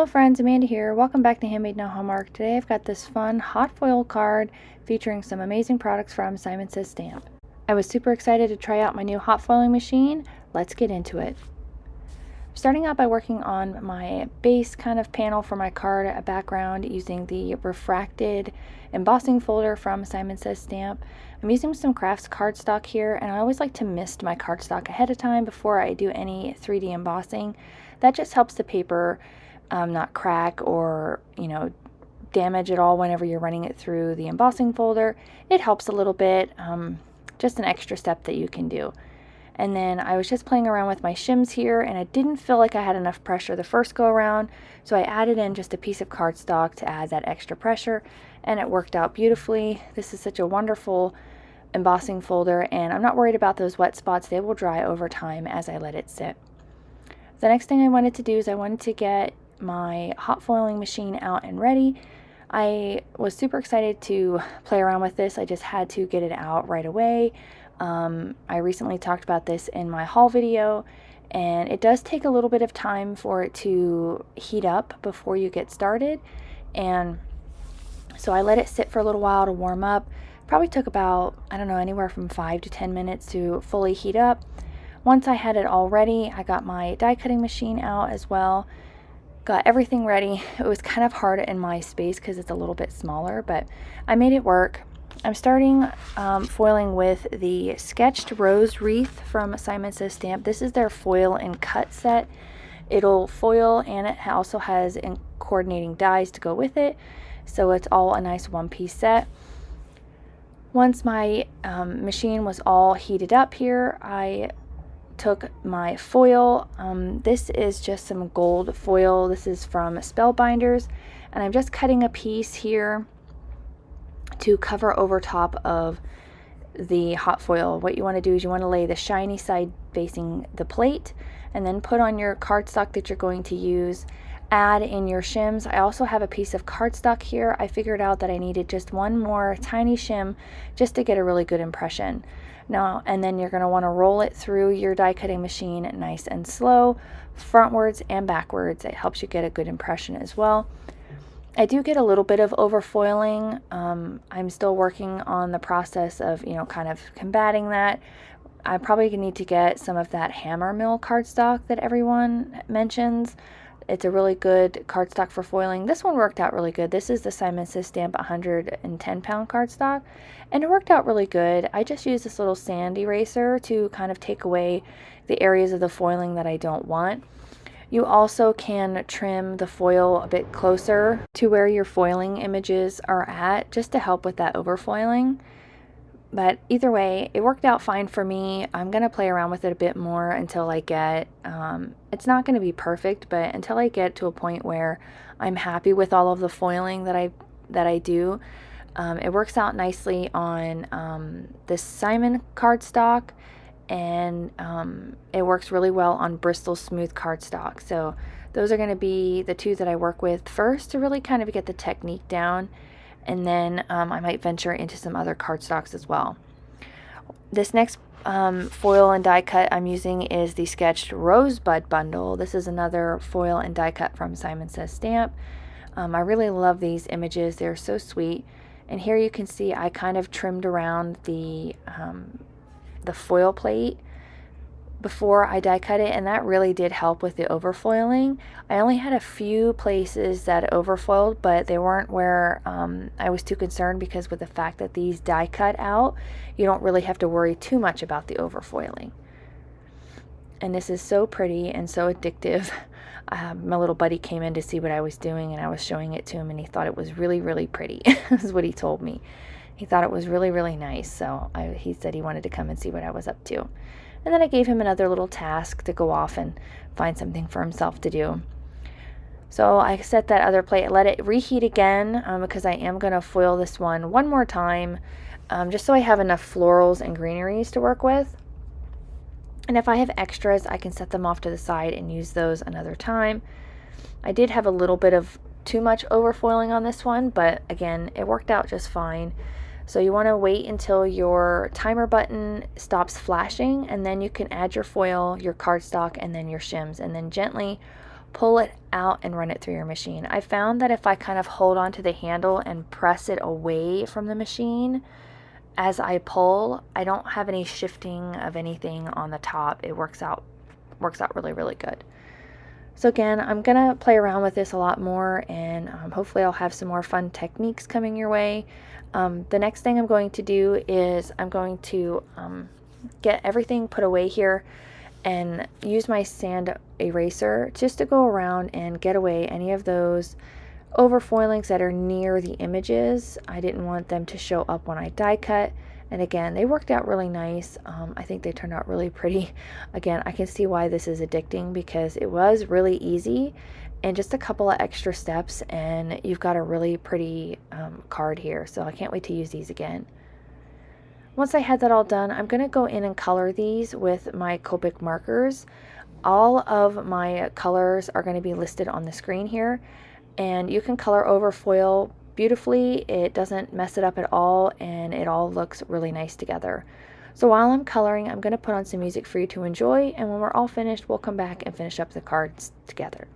Hello friends, Amanda here. Welcome back to Handmade Now Hallmark. Today I've got this fun hot foil card featuring some amazing products from Simon Says Stamp. I was super excited to try out my new hot foiling machine. Let's get into it. Starting out by working on my base kind of panel for my card background using the refracted embossing folder from Simon Says Stamp. I'm using some crafts cardstock here, and I always like to mist my cardstock ahead of time before I do any 3D embossing. That just helps the paper not crack or damage at all whenever you're running it through the embossing folder. It helps a little bit, just an extra step that you can do. And then I was just playing around with my shims here, and I didn't feel like I had enough pressure the first go around, so I added in just a piece of cardstock to add that extra pressure, and it worked out beautifully. This is such a wonderful embossing folder, and I'm not worried about those wet spots. They will dry over time as I let it sit. The next thing I wanted to do is I wanted to get my hot foiling machine out and ready. I was super excited to play around with this. I just had to get it out right away. I recently talked about this in my haul video, and it does take a little bit of time for it to heat up before you get started, and so I let it sit for a little while to warm up. Probably took about, I don't know, anywhere from 5 to 10 minutes to fully heat up. Once I had it all ready, I got my die cutting machine out as well. Got everything ready. It was kind of hard in my space because it's a little bit smaller, but I made it work. I'm starting foiling with the sketched rose wreath from Simon Says Stamp. This is their foil and cut set. It'll foil, and it also has coordinating dies to go with it, so it's all a nice one-piece set. Once my machine was all heated up here, I took my foil. This is just some gold foil. This is from Spellbinders, and I'm just cutting a piece here to cover over top of the hot foil. What you want to do is you want to lay the shiny side facing the plate, and then put on your cardstock that you're going to use. Add in your shims. I also have a piece of cardstock here. I figured out that I needed just one more tiny shim just to get a really good impression. Now, and then you're going to want to roll it through your die cutting machine nice and slow, frontwards and backwards. It helps you get a good impression as well. I do get a little bit of overfoiling. I'm still working on the process of, kind of combating that. I probably need to get some of that hammer mill cardstock that everyone mentions. It's a really good cardstock for foiling. This one worked out really good. This is the Simon Says Stamp 110-pound cardstock, and it worked out really good. I just used this little sand eraser to kind of take away the areas of the foiling that I don't want. You also can trim the foil a bit closer to where your foiling images are at, just to help with that overfoiling. But either way, it worked out fine for me. I'm going to play around with it a bit more until I get, it's not going to be perfect, but until I get to a point where I'm happy with all of the foiling that I do. It works out nicely on this Simon cardstock, and it works really well on Bristol Smooth cardstock. So those are going to be the two that I work with first to really kind of get the technique down. And then I might venture into some other cardstocks as well. This next foil and die cut I'm using is the sketched Rosebud bundle. This is another foil and die cut from Simon Says Stamp. I really love these images. They're so sweet. And here you can see I kind of trimmed around the foil plate before I die cut it, and that really did help with the overfoiling. I only had a few places that overfoiled, but they weren't where I was too concerned, because with the fact that these die cut out, you don't really have to worry too much about the overfoiling. And this is so pretty and so addictive. My little buddy came in to see what I was doing, and I was showing it to him, and he thought it was really, really pretty. Is what he told me. He thought it was really, really nice, so he said he wanted to come and see what I was up to. And then I gave him another little task to go off and find something for himself to do. So I set that other plate, let it reheat again, because I am going to foil this one more time, just so I have enough florals and greeneries to work with. And if I have extras, I can set them off to the side and use those another time. I did have a little bit of too much overfoiling on this one, but again, it worked out just fine. So you want to wait until your timer button stops flashing, and then you can add your foil, your cardstock, and then your shims, and then gently pull it out and run it through your machine. I found that if I kind of hold onto the handle and press it away from the machine as I pull, I don't have any shifting of anything on the top. It works out really, really good. So again, I'm gonna play around with this a lot more, and hopefully I'll have some more fun techniques coming your way. The next thing I'm going to do is I'm going to get everything put away here and use my sand eraser just to go around and get away any of those overfoilings that are near the images. I didn't want them to show up when I die cut. And again, they worked out really nice. I think they turned out really pretty. Again, I can see why this is addicting, because it was really easy and just a couple of extra steps, and you've got a really pretty card here. So I can't wait to use these again. Once I had that all done, I'm going to go in and color these with my Copic markers. All of my colors are going to be listed on the screen here, and you can color over foil beautifully. It doesn't mess it up at all, and it all looks really nice together. So while I'm coloring, I'm going to put on some music for you to enjoy, and when we're all finished, we'll come back and finish up the cards together.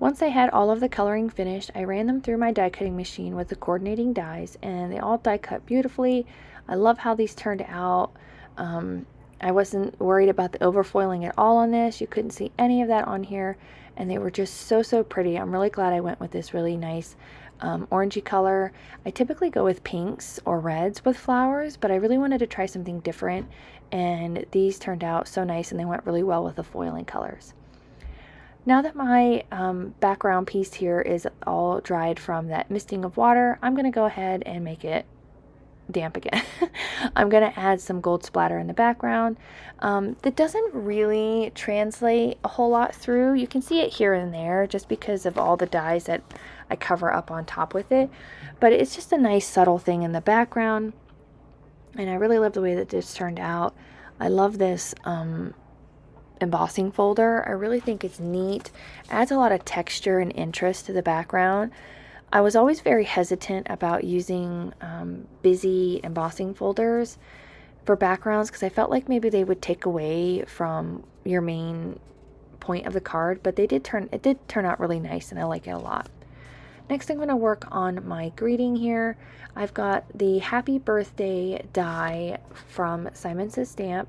Once I had all of the coloring finished, I ran them through my die cutting machine with the coordinating dies, and they all die cut beautifully. I love how these turned out. I wasn't worried about the overfoiling at all on this. You couldn't see any of that on here, and they were just so pretty. I'm really glad I went with this really nice orangey color. I typically go with pinks or reds with flowers, but I really wanted to try something different, and these turned out so nice, and they went really well with the foiling colors. Now that my background piece here is all dried from that misting of water, I'm going to go ahead and make it damp again. I'm going to add some gold splatter in the background. That doesn't really translate a whole lot through. You can see it here and there just because of all the dyes that I cover up on top with it. But it's just a nice subtle thing in the background. And I really love the way that this turned out. I love this embossing folder. I really think it's neat. Adds a lot of texture and interest to the background. I was always very hesitant about using busy embossing folders for backgrounds because I felt like maybe they would take away from your main point of the card, but it did turn out really nice, and I like it a lot. Next, I'm going to work on my greeting here. I've got the Happy Birthday die from Simon Says Stamp,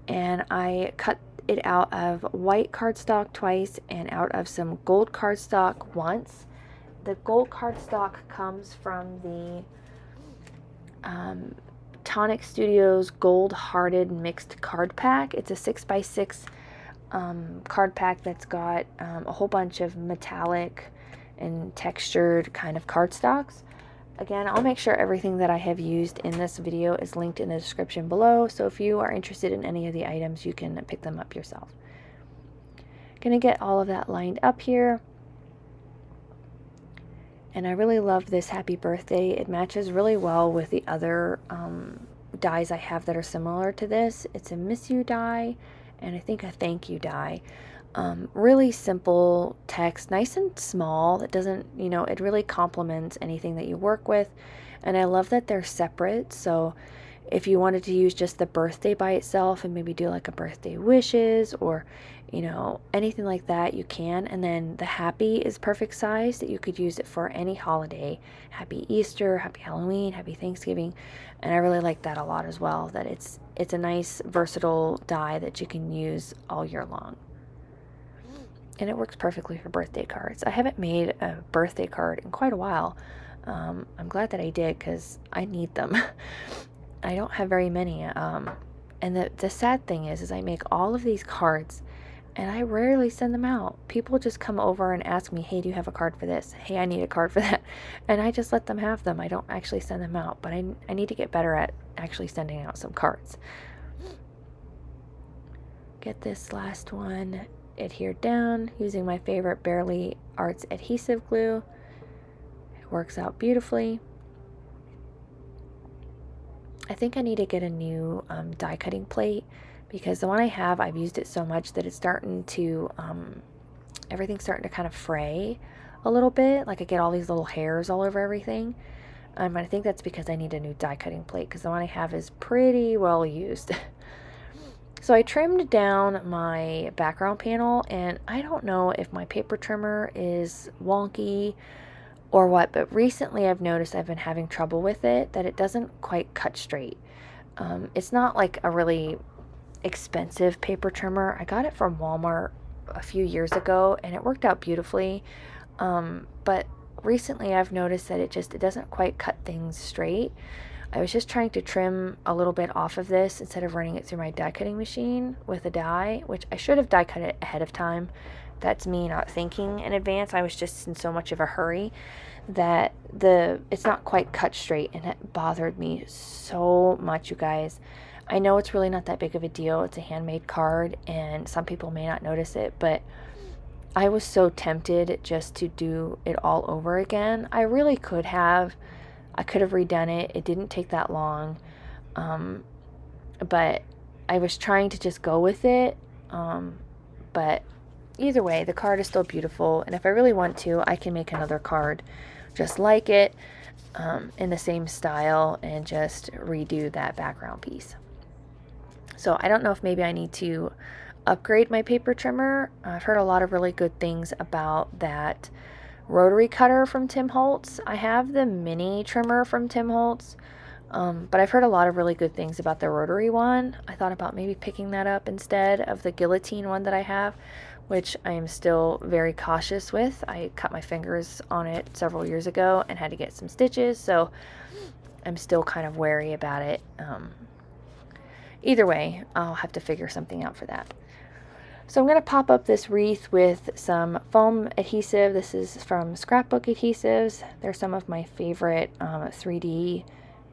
and I cut it out of white cardstock twice and out of some gold cardstock once. The gold cardstock comes from the Tonic Studios Gold Hearted Mixed Card Pack. It's a 6x6 card pack that's got a whole bunch of metallic and textured kind of cardstocks. Again, I'll make sure everything that I have used in this video is linked in the description below, so if you are interested in any of the items, you can pick them up yourself. Gonna get all of that lined up here. And I really love this Happy Birthday. It matches really well with the other dies I have that are similar to this. It's a Miss You die, and I think a Thank You die. Really simple text, nice and small. It doesn't, you know, it really complements anything that you work with. And I love that they're separate. So if you wanted to use just the birthday by itself and maybe do like a birthday wishes or, you know, anything like that, you can. And then the happy is perfect size that you could use it for any holiday. Happy Easter, happy Halloween, happy Thanksgiving. And I really like that a lot as well, that it's a nice versatile die that you can use all year long. And it works perfectly for birthday cards. I haven't made a birthday card in quite a while. I'm glad that I did because I need them. I don't have very many. And the sad thing is I make all of these cards and I rarely send them out. People just come over and ask me, hey, do you have a card for this? Hey, I need a card for that. And I just let them have them. I don't actually send them out, but I need to get better at actually sending out some cards. Get this last one adhered down using my favorite Barely Arts adhesive glue. It works out beautifully. I think I need to get a new die cutting plate because the one I have, I've used it so much that it's starting to, everything's starting to kind of fray a little bit. Like I get all these little hairs all over everything. And I think that's because I need a new die cutting plate because the one I have is pretty well used. So I trimmed down my background panel, and I don't know if my paper trimmer is wonky or what, but recently I've noticed I've been having trouble with it, that it doesn't quite cut straight. It's not like a really expensive paper trimmer. I got it from Walmart a few years ago, and it worked out beautifully. But recently I've noticed that it doesn't quite cut things straight. I was just trying to trim a little bit off of this instead of running it through my die cutting machine with a die, which I should have die cut it ahead of time. That's me not thinking in advance. I was just in so much of a hurry that it's not quite cut straight, and it bothered me so much, you guys. I know it's really not that big of a deal. It's a handmade card, and some people may not notice it, but I was so tempted just to do it all over again. I really could have. I could have redone it. It didn't take that long. But I was trying to just go with it. But either way, the card is still beautiful. And if I really want to, I can make another card just like it, in the same style, and just redo that background piece. So I don't know if maybe I need to upgrade my paper trimmer. I've heard a lot of really good things about that rotary cutter from Tim Holtz. I have the mini trimmer from Tim Holtz, but I've heard a lot of really good things about the rotary one. I thought about maybe picking that up instead of the guillotine one that I have, which I am still very cautious with. I cut my fingers on it several years ago and had to get some stitches, so I'm still kind of wary about it. Either way, I'll have to figure something out for that. So I'm going to pop up this wreath with some foam adhesive. This is from Scrapbook Adhesives. They're some of my favorite 3D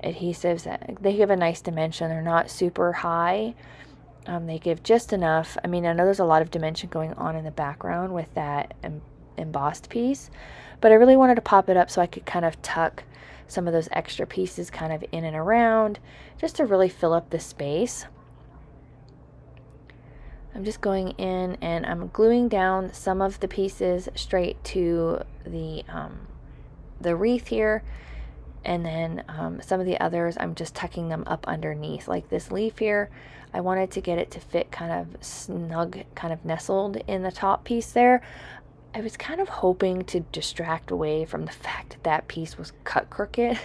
adhesives. They give a nice dimension. They're not super high. They give just enough. I mean, I know there's a lot of dimension going on in the background with that embossed piece, but I really wanted to pop it up so I could kind of tuck some of those extra pieces kind of in and around, just to really fill up the space. I'm just going in and I'm gluing down some of the pieces straight to the wreath here. And then some of the others, I'm just tucking them up underneath. Like this leaf here, I wanted to get it to fit kind of snug, kind of nestled in the top piece there. I was kind of hoping to distract away from the fact that that piece was cut crooked.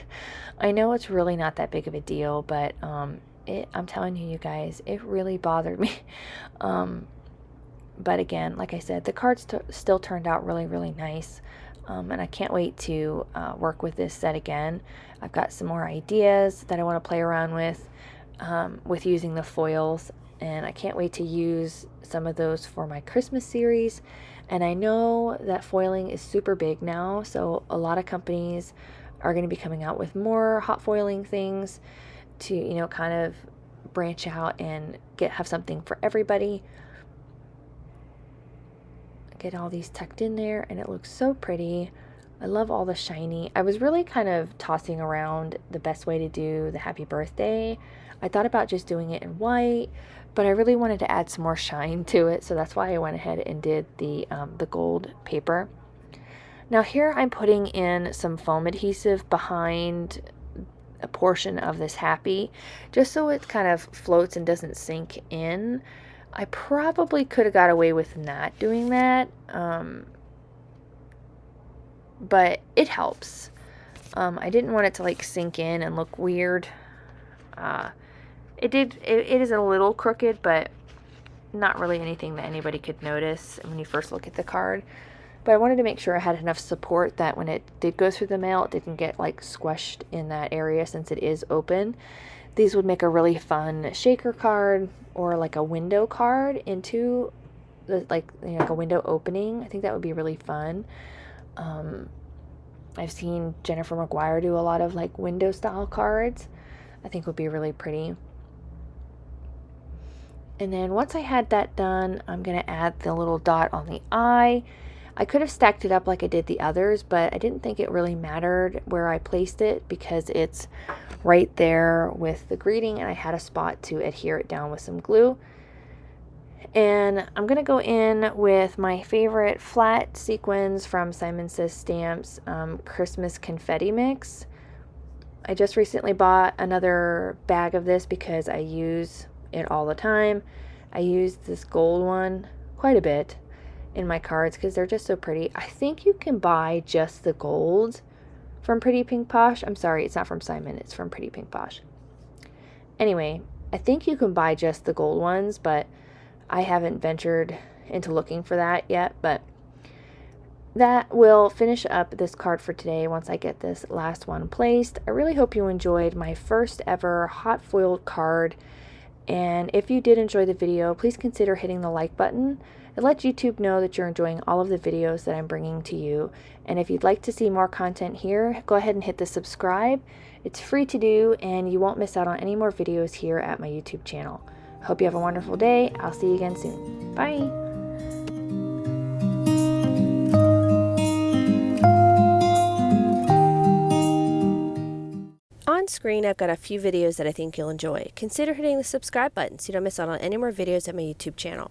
I know it's really not that big of a deal, but I'm telling you guys, it really bothered me. But again, like I said, the cards still turned out really, really nice. And I can't wait to work with this set again. I've got some more ideas that I want to play around with using the foils. And I can't wait to use some of those for my Christmas series. And I know that foiling is super big now, so a lot of companies are going to be coming out with more hot foiling things to, you know, kind of branch out and have something for everybody. Get all these tucked in there, and it looks so pretty. I love all the shiny. I was really kind of tossing around the best way to do the happy birthday. I thought about just doing it in white, but I really wanted to add some more shine to it, so that's why I went ahead and did the gold paper. Now here I'm putting in some foam adhesive behind a portion of this happy, just so it kind of floats and doesn't sink in. I probably could have got away with not doing that, but it helps. I didn't want it to like sink in and look weird. It is a little crooked, but not really anything that anybody could notice when you first look at the card. But I wanted to make sure I had enough support that when it did go through the mail, it didn't get like squished in that area since it is open. These would make a really fun shaker card or like a window card into the, like, you know, like a window opening. I think that would be really fun. I've seen Jennifer McGuire do a lot of like window style cards. I think would be really pretty. And then once I had that done, I'm going to add the little dot on the eye. I could have stacked it up like I did the others, but I didn't think it really mattered where I placed it because it's right there with the greeting, and I had a spot to adhere it down with some glue. And I'm going to go in with my favorite flat sequins from Simon Says Stamps, Christmas Confetti Mix. I just recently bought another bag of this because I use it all the time. I use this gold one quite a bit in my cards because they're just so pretty. I think you can buy just the gold from Pretty Pink Posh. I'm sorry, it's not from Simon, it's from Pretty Pink Posh. Anyway, I think you can buy just the gold ones, but I haven't ventured into looking for that yet. But that will finish up this card for today once I get this last one placed. I really hope you enjoyed my first ever hot foiled card. And if you did enjoy the video, please consider hitting the like button. It lets YouTube know that you're enjoying all of the videos that I'm bringing to you. And if you'd like to see more content here, go ahead and hit the subscribe. It's free to do, and you won't miss out on any more videos here at my YouTube channel. Hope you have a wonderful day. I'll see you again soon. Bye. On screen, I've got a few videos that I think you'll enjoy. Consider hitting the subscribe button so you don't miss out on any more videos at my YouTube channel.